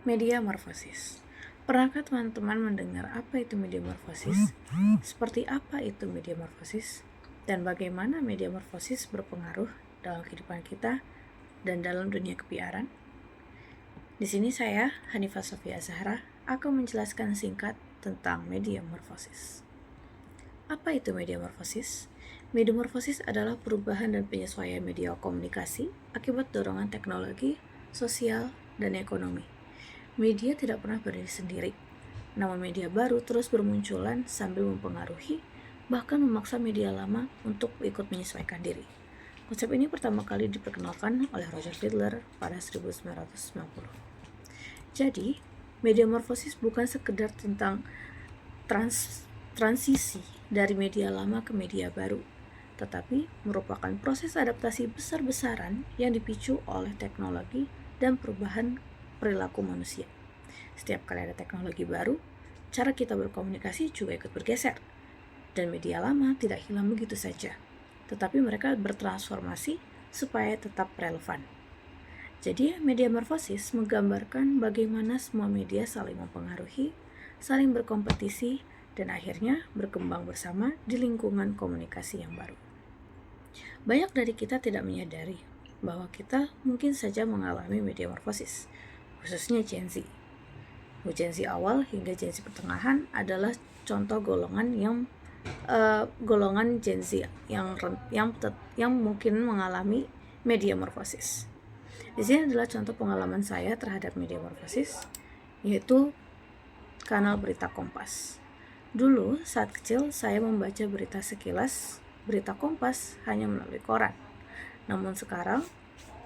Metamorfosis. Pernahkah teman-teman mendengar apa itu metamorfosis? Seperti apa itu metamorfosis? Dan bagaimana metamorfosis berpengaruh dalam kehidupan kita dan dalam dunia kepiaran? Di sini saya, Hanifah Sofia Zahra, akan menjelaskan singkat tentang metamorfosis. Apa itu metamorfosis? Metamorfosis adalah perubahan dan penyesuaian media komunikasi akibat dorongan teknologi, sosial, dan ekonomi. Media tidak pernah berdiri sendiri, namun media baru terus bermunculan sambil mempengaruhi, bahkan memaksa media lama untuk ikut menyesuaikan diri. Konsep ini pertama kali diperkenalkan oleh Roger Fidler pada 1990. Jadi, metamorfosis bukan sekedar tentang transisi dari media lama ke media baru, tetapi merupakan proses adaptasi besar-besaran yang dipicu oleh teknologi dan perubahan perilaku manusia. Setiap kali ada teknologi baru, cara kita berkomunikasi juga ikut bergeser. Dan media lama tidak hilang begitu saja, tetapi mereka bertransformasi supaya tetap relevan. Jadi, metamorfosis menggambarkan bagaimana semua media saling mempengaruhi, saling berkompetisi, dan akhirnya berkembang bersama di lingkungan komunikasi yang baru. Banyak dari kita tidak menyadari bahwa kita mungkin saja mengalami metamorfosis, khususnya Gen Z. Gen Z awal hingga Gen Z pertengahan adalah contoh golongan Gen Z yang mungkin mengalami metamorfosis. Di sini adalah contoh pengalaman saya terhadap metamorfosis, yaitu kanal berita Kompas. Dulu saat kecil saya membaca berita sekilas, berita Kompas hanya melalui koran. Namun sekarang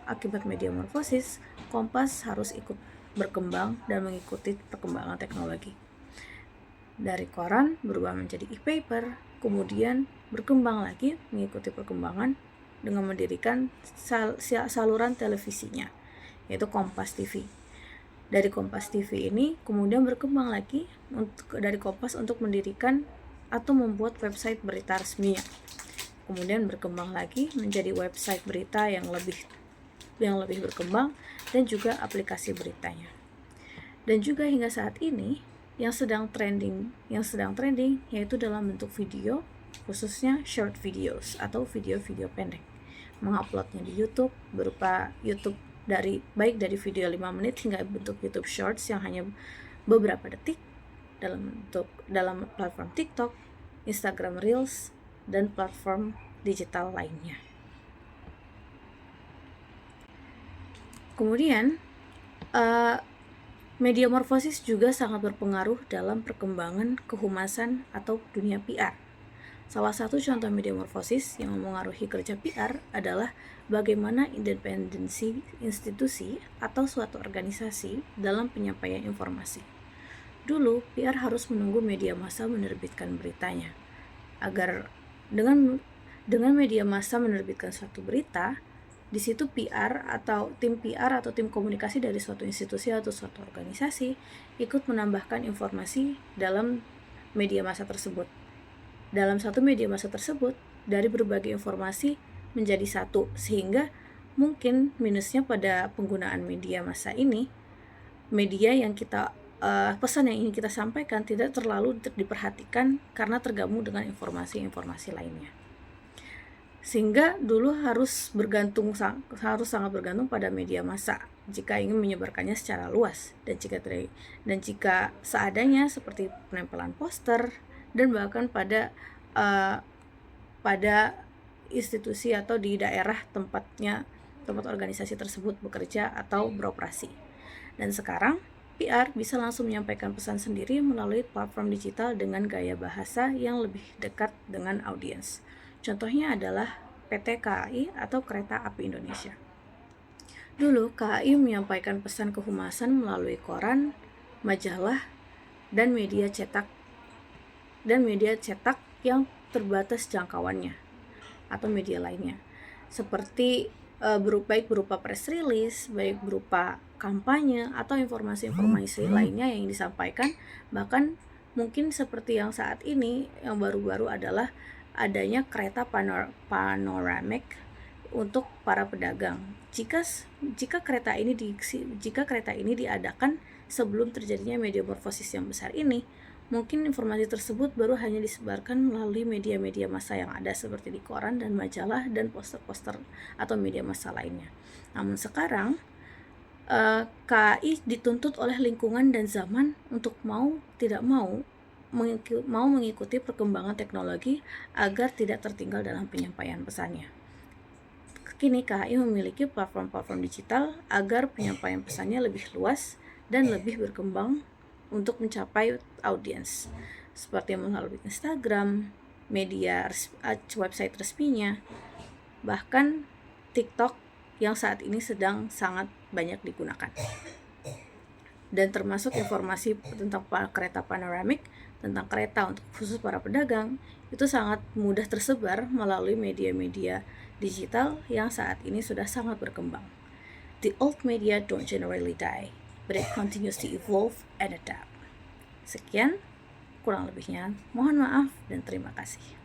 akibat metamorfosis, Kompas harus ikut berkembang dan mengikuti perkembangan teknologi. Dari koran berubah menjadi e-paper, kemudian berkembang lagi mengikuti perkembangan dengan mendirikan saluran televisinya, yaitu Kompas TV. Dari Kompas TV ini kemudian berkembang lagi dari Kompas untuk mendirikan atau membuat website berita resminya. Kemudian berkembang lagi menjadi website berita yang lebih berkembang dan juga aplikasi beritanya. Dan juga hingga saat ini yang sedang trending yaitu dalam bentuk video, khususnya short videos atau video-video pendek. Menguploadnya di YouTube berupa YouTube baik dari video 5 menit hingga bentuk YouTube Shorts yang hanya beberapa detik dalam platform TikTok, Instagram Reels, dan platform digital lainnya. Kemudian, metamorfosis juga sangat berpengaruh dalam perkembangan kehumasan atau dunia PR. Salah satu contoh metamorfosis yang memengaruhi kerja PR adalah bagaimana independensi institusi atau suatu organisasi dalam penyampaian informasi. Dulu, PR harus menunggu media massa menerbitkan beritanya. Agar dengan media massa menerbitkan suatu berita, di situ PR atau tim komunikasi dari suatu institusi atau suatu organisasi ikut menambahkan informasi dalam media massa tersebut. Dalam satu media massa tersebut, dari berbagai informasi menjadi satu, sehingga mungkin minusnya pada penggunaan media massa ini, media yang kita pesan yang ingin kita sampaikan tidak terlalu diperhatikan karena tergabung dengan informasi-informasi lainnya. Sehingga dulu harus sangat bergantung pada media massa jika ingin menyebarkannya secara luas, dan jika seadanya seperti penempelan poster dan bahkan pada institusi atau di daerah tempat organisasi tersebut bekerja atau beroperasi. Dan sekarang PR bisa langsung menyampaikan pesan sendiri melalui platform digital dengan gaya bahasa yang lebih dekat dengan audiens. Contohnya adalah PT KAI atau Kereta Api Indonesia. Dulu KAI menyampaikan pesan kehumasan melalui koran, majalah, dan media cetak yang terbatas jangkauannya atau media lainnya, seperti berupa press release, baik berupa kampanye atau informasi-informasi lainnya yang disampaikan. Bahkan mungkin seperti yang saat ini yang baru-baru adalah adanya kereta panoramic untuk para pedagang. Jika kereta ini diadakan sebelum terjadinya metamorfosis yang besar ini, mungkin informasi tersebut baru hanya disebarkan melalui media-media massa yang ada seperti di koran dan majalah dan poster-poster atau media massa lainnya. Namun sekarang KAI dituntut oleh lingkungan dan zaman untuk tidak mau mengikuti perkembangan teknologi agar tidak tertinggal dalam penyampaian pesannya. Kini KAI memiliki platform-platform digital agar penyampaian pesannya lebih luas dan lebih berkembang untuk mencapai audiens, seperti melalui Instagram, website resminya, bahkan TikTok yang saat ini sedang sangat banyak digunakan. Dan termasuk informasi tentang kereta panoramik, tentang kereta untuk khusus para pedagang, itu sangat mudah tersebar melalui media-media digital yang saat ini sudah sangat berkembang. The old media don't generally die, but it continues to evolve and adapt. Sekian, kurang lebihnya mohon maaf dan terima kasih.